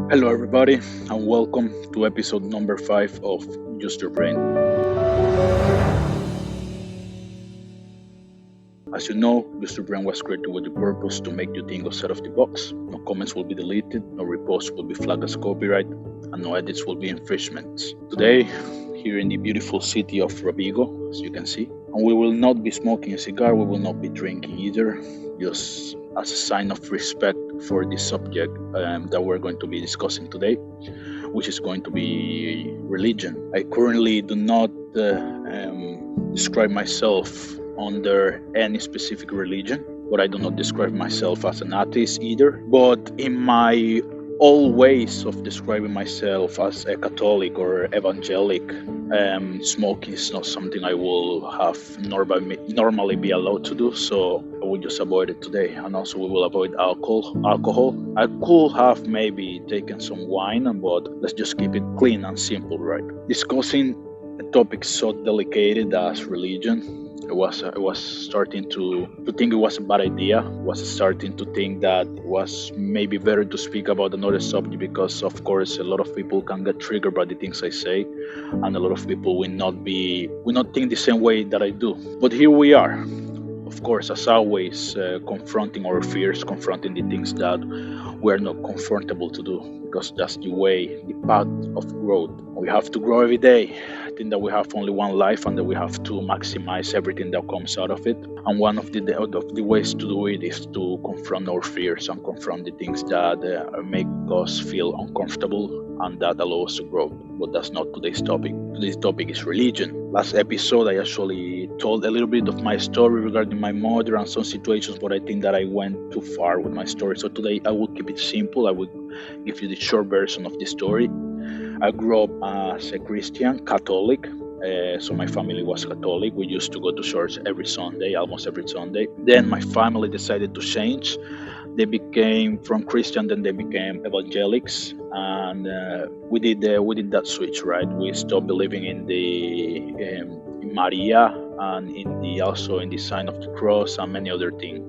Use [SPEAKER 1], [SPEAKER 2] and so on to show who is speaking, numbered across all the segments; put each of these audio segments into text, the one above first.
[SPEAKER 1] Hello, everybody, and welcome to episode number 5 of Just Your Brain. As you know, Just Your Brain was created with the purpose to make you think outside of the box. No comments will be deleted, no reposts will be flagged as copyright, and no edits will be infringements. Today, here in the beautiful city of Rovigo, as you can see, and we will not be smoking a cigar, we will not be drinking either, just as a sign of respect for this subject that we're going to be discussing today, which is going to be religion. I currently do not describe myself under any specific religion, but I do not describe myself as an atheist either. But in my all ways of describing myself as a Catholic or evangelic, smoking is not something I will have normally be allowed to do, so I will just avoid it today. And also we will avoid alcohol. I could have maybe taken some wine, but let's just keep it clean and simple, right? Discussing a topic so delicate as religion, I was starting to think it was a bad idea. Was starting to think that it was maybe better to speak about another subject because, of course, a lot of people can get triggered by the things I say, and a lot of people will not think the same way that I do. But here we are, of course, as always, confronting our fears, confronting the things that we're not comfortable to do, because that's the way, the path of growth. We have to grow every day. I think that we have only one life and that we have to maximize everything that comes out of it. And one of the ways to do it is to confront our fears and confront the things that make us feel uncomfortable and that allow us to grow. But that's not today's topic. Today's topic is religion. Last episode, I actually told a little bit of my story regarding my mother and some situations, but I think that I went too far with my story. So today I will keep it simple. I will give you the short version of the story. I grew up as a Christian, Catholic. So my family was Catholic. We used to go to church every Sunday, almost every Sunday. Then my family decided to change. They became from Christian, then they became evangelics, and we did that switch, right? We stopped believing in in Maria and also in the sign of the cross and many other things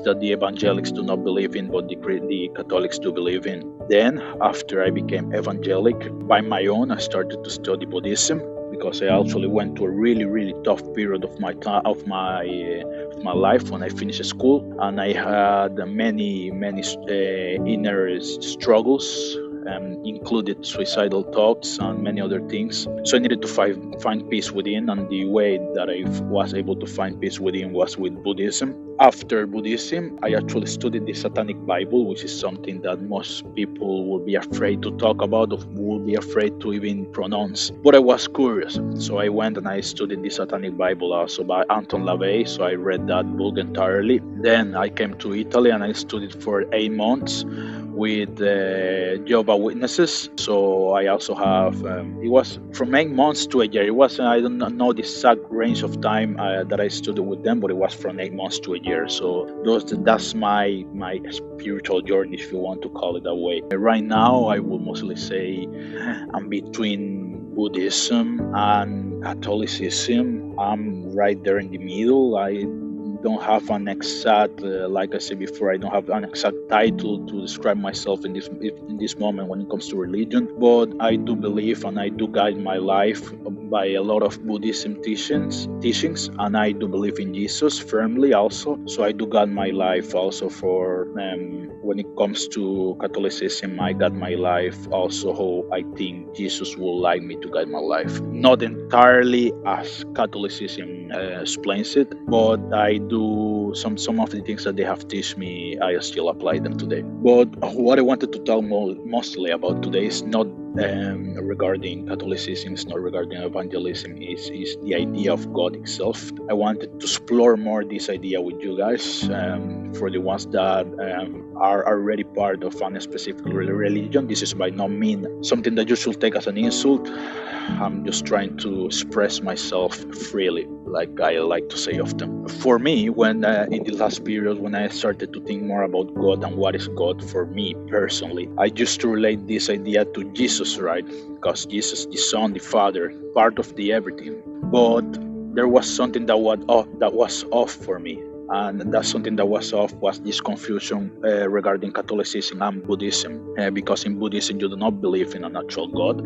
[SPEAKER 1] that the evangelics do not believe in, but the Catholics do believe in. Then, after I became evangelic by my own, I started to study Buddhism, because I actually went to a really, really tough period of my life when I finished school, and I had many inner struggles, included suicidal thoughts and many other things. So I needed to find peace within, and the way that I was able to find peace within was with Buddhism. After Buddhism, I actually studied the Satanic Bible, which is something that most people will be afraid to talk about, or will be afraid to even pronounce. But I was curious, so I went and I studied the Satanic Bible also by Anton LaVey, so I read that book entirely. Then I came to Italy and I studied for 8 months with Jehovah's Witnesses. So I also have, it was from 8 months to a year. It wasn't, I don't know the exact range of time that I studied with them, but it was from 8 months to a year. So that's my spiritual journey, if you want to call it that way. Right now, I will mostly say I'm between Buddhism and Catholicism. I'm right there in the middle. I don't have an exact, like I said before, I don't have an exact title to describe myself in this moment when it comes to religion, but I do believe and I do guide my life by a lot of Buddhism teachings, and I do believe in Jesus firmly also. So I do guide my life also for when it comes to Catholicism. I guide my life also how I think Jesus will like me to guide my life. Not entirely as Catholicism explains it, but I do some of the things that they have taught me, I still apply them today. But what I wanted to tell mostly about today is not regarding Catholicism, it's not regarding evangelism, is the idea of God itself. I wanted to explore more this idea with you guys, for the ones that are already part of a specific religion. This is by no means something that you should take as an insult. I'm just trying to express myself freely, like I like to say often. For me, when in the last period, when I started to think more about God and what is God for me personally, I used to relate this idea to Jesus, right? Because Jesus, the Son, the Father, part of the everything. But there was something that was off for me. And that's something that was this confusion regarding Catholicism and Buddhism, because in Buddhism you do not believe in an actual God.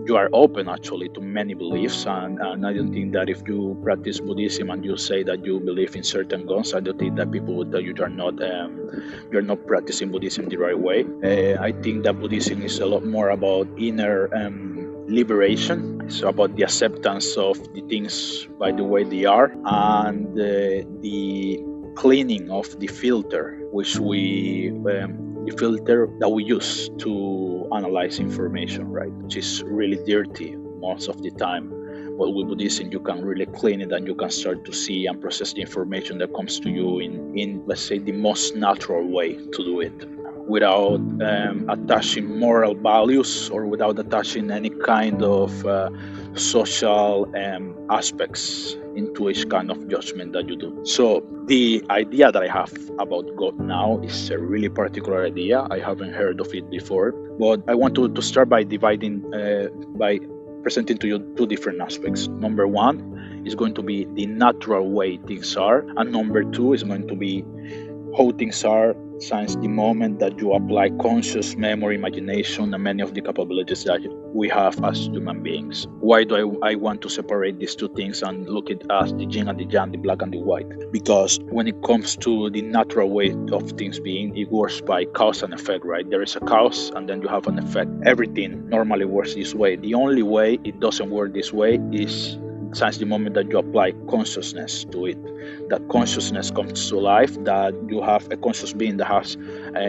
[SPEAKER 1] You are open actually to many beliefs, and I don't think that if you practice Buddhism and you say that you believe in certain gods, I don't think that people would tell you you're not practicing Buddhism the right way. I think that Buddhism is a lot more about inner liberation. It's about the acceptance of the things by the way they are, and the cleaning of the filter the filter that we use to analyze information, right? Which is really dirty most of the time. But with Buddhism, you can really clean it and you can start to see and process the information that comes to you in let's say, the most natural way to do it, without attaching moral values or without attaching any kind of social aspects into each kind of judgment that you do. So the idea that I have about God now is a really particular idea. I haven't heard of it before, but I want to start by by presenting to you two different aspects. Number one is going to be the natural way things are, and number two is going to be how things are since the moment that you apply conscious memory, imagination, and many of the capabilities that we have as human beings. Why do I want to separate these two things and look at as the yin and the yang, the black and the white? Because when it comes to the natural way of things being, it works by cause and effect, right? There is a cause and then you have an effect. Everything normally works this way. The only way it doesn't work this way is since the moment that you apply consciousness to it. That consciousness comes to life, that you have a conscious being that has,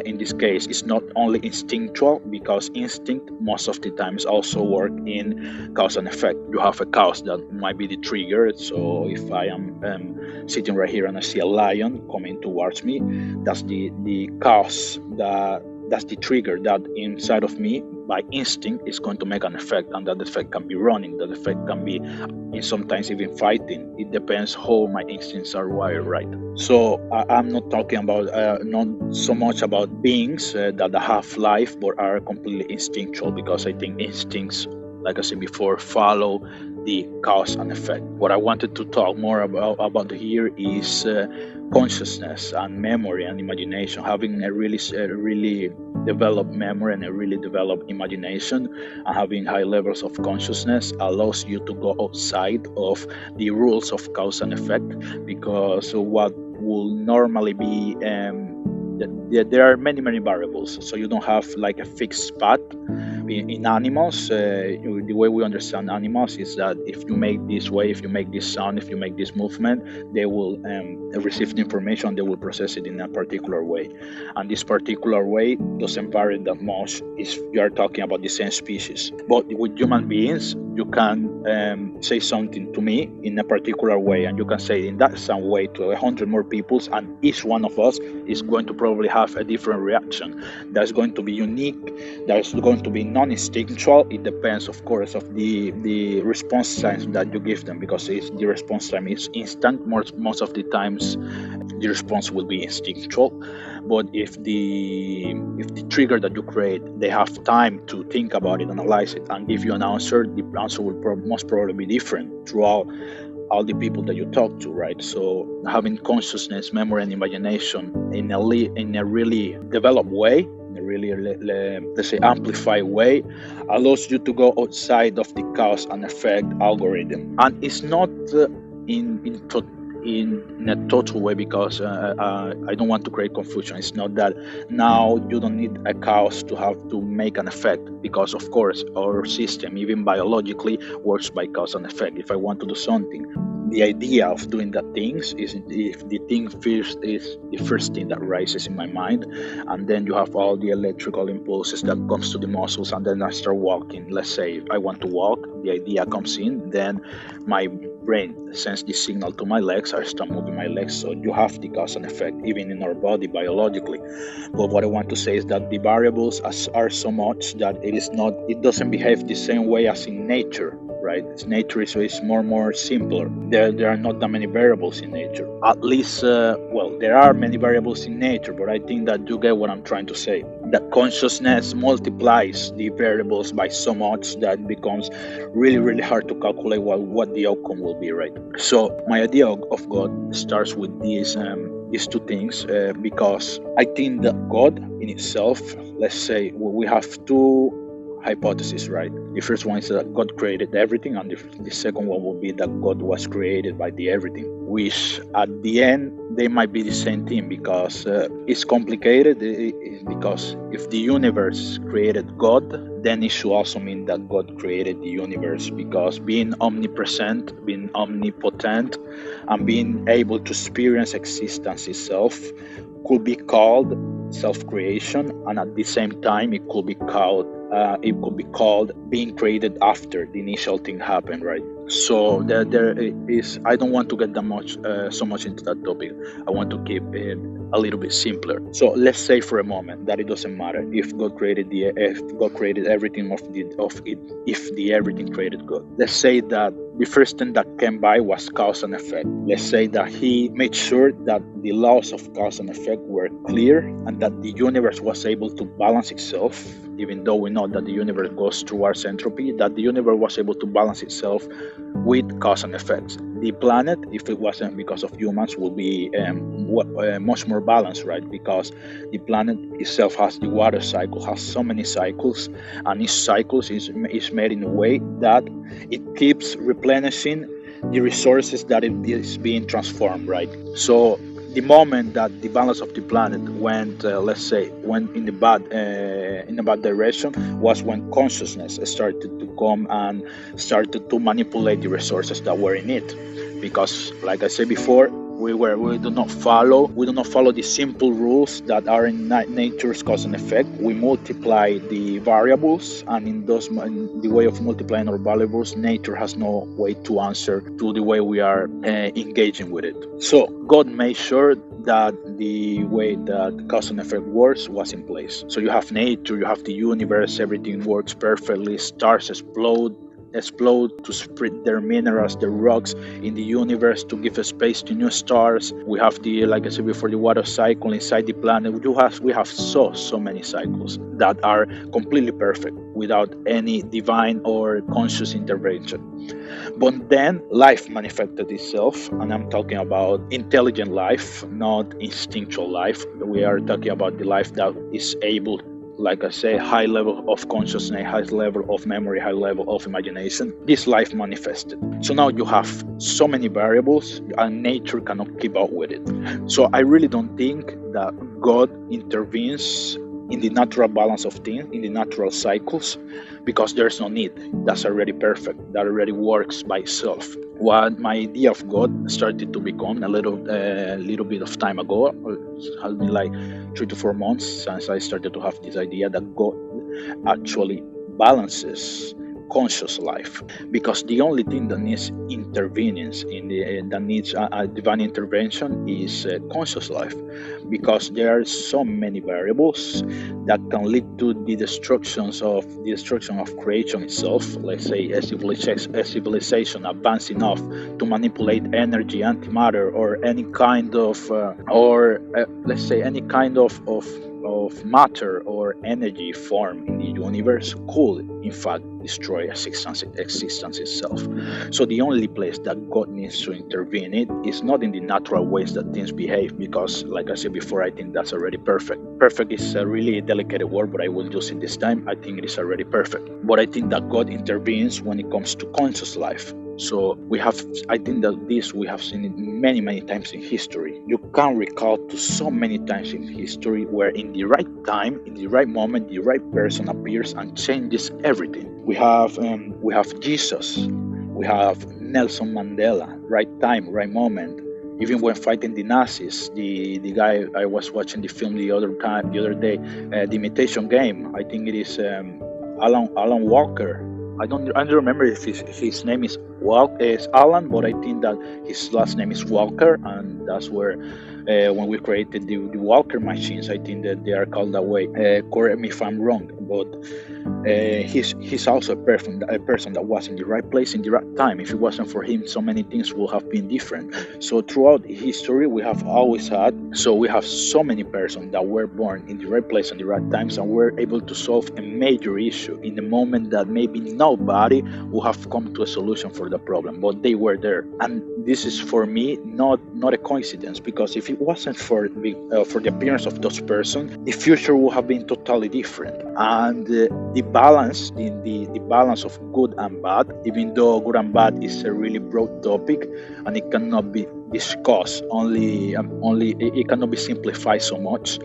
[SPEAKER 1] in this case, is not only instinctual, because instinct most of the times also work in cause and effect. You have a cause that might be the trigger. So if I am sitting right here and I see a lion coming towards me, that's the cause, that's the trigger that inside of me by instinct is going to make an effect, and that effect can be running, that effect can be in sometimes even fighting. It depends how my instincts are wired, right? So I'm not talking about not so much about beings that have life but are completely instinctual, because I think instincts, like I said before, follow the cause and effect. What I wanted to talk more about here is consciousness and memory and imagination. Having a really developed memory and a really developed imagination and having high levels of consciousness allows you to go outside of the rules of cause and effect, because what will normally be there are many variables, so you don't have like a fixed path. In animals, the way we understand animals is that if you make this way, if you make this sound, if you make this movement, they will receive the information, they will process it in a particular way, and this particular way doesn't vary that much if you are talking about the same species. But with human beings, you can say something to me in a particular way, and you can say in that same way to 100 more people, and each one of us is going to probably have a different reaction. That's going to be unique, that's going to be non-instinctual. It depends, of course, of the response time that you give them, because if the response time is instant, most of the times the response will be instinctual. But if the trigger that you create, they have time to think about it, analyze it, and give you an answer, the answer will most probably be different throughout all the people that you talk to, right? So having consciousness, memory, and imagination in a really developed way, in a really, let's say, amplified way, allows you to go outside of the cause and effect algorithm. And it's not in a total way, because I don't want to create confusion. It's not that now you don't need a cause to have to make an effect, because of course our system, even biologically, works by cause and effect. If I want to do something, the idea of doing that things is if the thing first is the first thing that rises in my mind, and then you have all the electrical impulses that comes to the muscles, and then I start walking. Let's say if I want to walk, the idea comes in, then my brain sends the signal to my legs, I start moving my legs. So you have the cause and effect even in our body biologically. But what I want to say is that the variables are so much that it doesn't behave the same way as in nature, right? Nature is more simpler. There are not that many variables in nature. At least, there are many variables in nature, but I think that you get what I'm trying to say. that consciousness multiplies the variables by so much that it becomes really, really hard to calculate what the outcome will be, right? So my idea of God starts with these two things, because I think that God in itself, let's say we have two hypotheses, right? The first one is that God created everything, and the second one will be that God was created by the everything, which at the end they might be the same thing, because it's complicated. Because if the universe created God, then it should also mean that God created the universe, because being omnipresent, being omnipotent, and being able to experience existence itself could be called self-creation, and at the same time it could be called being created after the initial thing happened, right? So there is. I don't want to get so much into that topic. I want to keep it a little bit simpler. So let's say for a moment that it doesn't matter if God created everything if the everything created God. Let's say that the first thing that came by was cause and effect. Let's say that he made sure that the laws of cause and effect were clear, and that the universe was able to balance itself, even though we know that the universe goes towards entropy, that the universe was able to balance itself with cause and effects. The planet, if it wasn't because of humans, would be much more balanced, right? Because the planet itself has the water cycle, has so many cycles, and each cycle is made in a way that it keeps replenishing the resources that it is being transformed, right? So the moment that the balance of the planet went in the bad direction was when consciousness started to come and started to manipulate the resources that were in it. Because, like I said before, we do not follow the simple rules that are in nature's cause and effect. We multiply the variables, and in the way of multiplying our variables, nature has no way to answer to the way we are engaging with it. So God made sure that the way that cause and effect works was in place. So you have nature, you have the universe, everything works perfectly. Stars explode to spread their minerals, their rocks in the universe to give a space to new stars. We have like I said before, the water cycle inside the planet. We have so many cycles that are completely perfect without any divine or conscious intervention. But then life manifested itself, and I'm talking about intelligent life, not instinctual life. We are talking about the life that is able, like I say, high level of consciousness, high level of memory, high level of imagination. This life manifested. So now you have so many variables, and nature cannot keep up with it. So I really don't think that God intervenes in the natural balance of things, in the natural cycles, because there's no need. That's already perfect. That already works by itself. What my idea of God started to become a little bit of time ago, it has been like 3 to 4 months since I started to have this idea that God actually balances conscious life, because the only thing that needs intervenence that needs a divine intervention is conscious life, because there are so many variables that can lead to the destruction of creation itself. Let's say a civilization advanced enough to manipulate energy, antimatter, or any kind of matter or energy form in the universe could in fact destroy existence itself. So the only place that God needs to intervene is not in the natural ways that things behave, because like I said before, I think that's already perfect. Perfect is a really delicate word, but I will use it this time. I think it is already perfect. But I think that God intervenes when it comes to conscious life. So I think that this we have seen it many times in history. You can recall to so many times in history where in the right time, in the right moment, the right person appears and changes everything. We have Jesus, we have Nelson Mandela, right time, right moment. Even when fighting the Nazis, the guy, I was watching the film the other day, The Imitation Game. I think it is Alan Walker. I don't remember if his name is Alan, but I think that his last name is Walker, and that's where when we created the Walker machines, I think that they are called that way. Correct me if I'm wrong, but he's also a person that was in the right place in the right time. If it wasn't for him, so many things would have been different. So throughout history, we have so many persons that were born in the right place and the right times, and were able to solve a major issue in the moment that maybe nobody would have come to a solution for the problem, but they were there. And this is, for me, not a coincidence, because if it wasn't for the appearance of those persons, the future would have been totally different. And the balance of good and bad, even though good and bad is a really broad topic and it cannot be discussed only it cannot be simplified so much.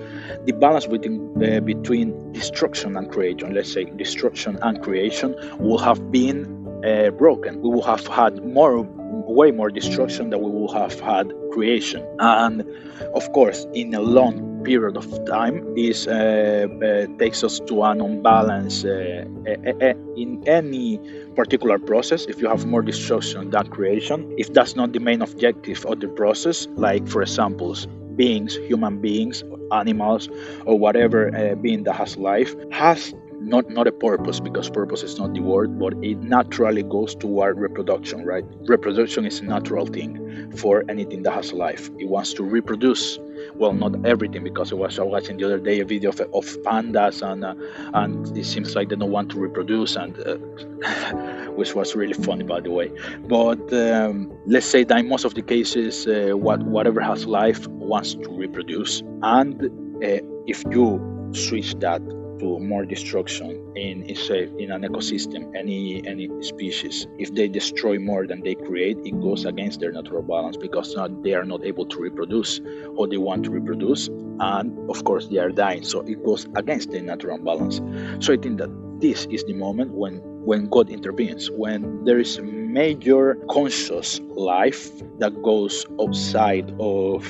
[SPEAKER 1] The balance between destruction and creation, let's say destruction and creation, will have been broken. We will have had way more destruction than we will have had creation. And of course, in a long period of time, this takes us to an unbalance in any particular process. If you have more destruction than creation, if that's not the main objective of the process, like for examples, human beings, animals, or whatever being that has life, has not a purpose, because purpose is not the word, but it naturally goes toward reproduction, right? Reproduction is a natural thing for anything that has life. It wants to reproduce. Well, not everything, because I was watching the other day a video of pandas, and it seems like they don't want to reproduce, and which was really funny, by the way. But let's say that in most of the cases, whatever has life wants to reproduce, and if you switch that to more destruction in an ecosystem, any species, if they destroy more than they create, it goes against their natural balance, because they are not able to reproduce or they want to reproduce, and of course they are dying, so it goes against their natural balance. So I think that this is the moment when God intervenes, when there is a major conscious life that goes outside of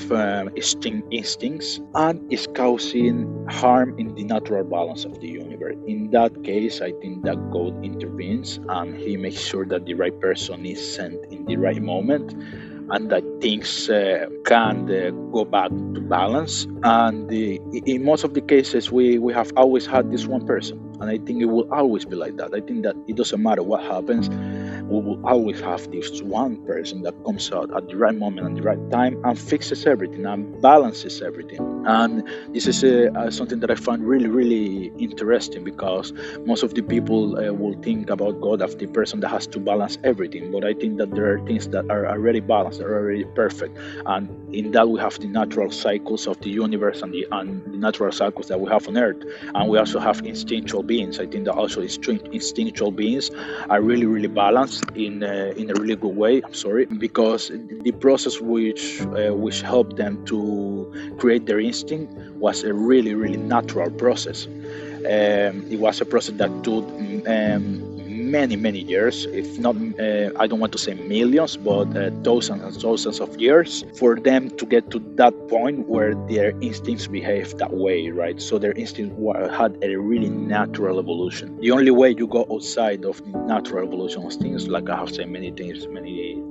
[SPEAKER 1] instincts and is causing harm in the natural balance of the universe. In that case, I think that God intervenes and he makes sure that the right person is sent in the right moment, and that things can go back to balance. And in most of the cases, we have always had this one person, and I think it will always be like that. I think that it doesn't matter what happens, we will always have this one person that comes out at the right moment and the right time and fixes everything and balances everything. And this is something that I find really, really interesting, because most of the people will think about God as the person that has to balance everything. But I think that there are things that are already balanced, that are already perfect. And in that, we have the natural cycles of the universe and the natural cycles that we have on Earth. And we also have instinctual beings. I think that also instinctual beings are really, really balanced in a really good way. Because the process which helped them to create their instinct was a really, really natural process. It was a process that took many years, if not I don't want to say millions, but thousands and thousands of years, for them to get to that point where their instincts behave that way, right? So their instinct had a really natural evolution. The only way you go outside of the natural evolution of things, like I have said many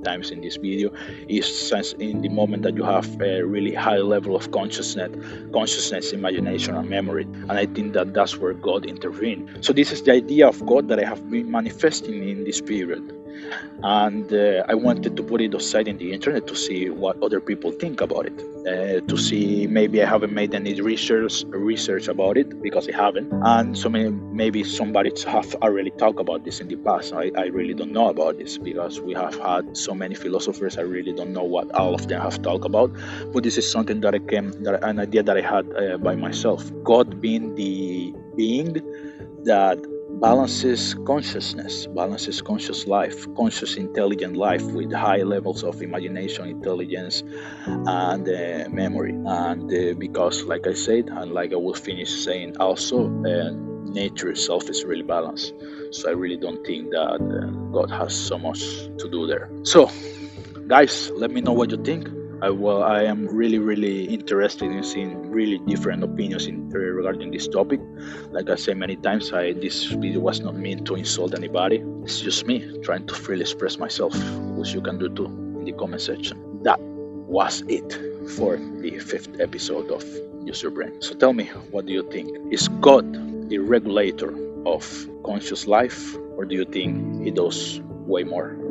[SPEAKER 1] times in this video, is in the moment that you have a really high level of consciousness, imagination, and memory. And I think that that's where God intervened. So this is the idea of God that I have been manifesting in this period, and I wanted to put it aside in the internet to see what other people think about it, to see, maybe I haven't made any research about it, because I haven't, and so maybe somebody have already talked about this in the past. I really don't know about this, because we have had so many philosophers. I really don't know what all of them have talked about, but this is something that an idea that I had by myself. God being the being that balances conscious life, conscious intelligent life, with high levels of imagination, intelligence, and memory. And because, like I said, and like I will finish saying also, nature itself is really balanced. So I really don't think that God has so much to do there. So guys, let me know what you think. I am really, really interested in seeing really different opinions regarding this topic. Like I said many times, this video was not meant to insult anybody. It's just me trying to freely express myself, which you can do too in the comment section. That was it for the 5th episode of Use Your Brain. So tell me, what do you think? Is God the regulator of conscious life, or do you think he does way more?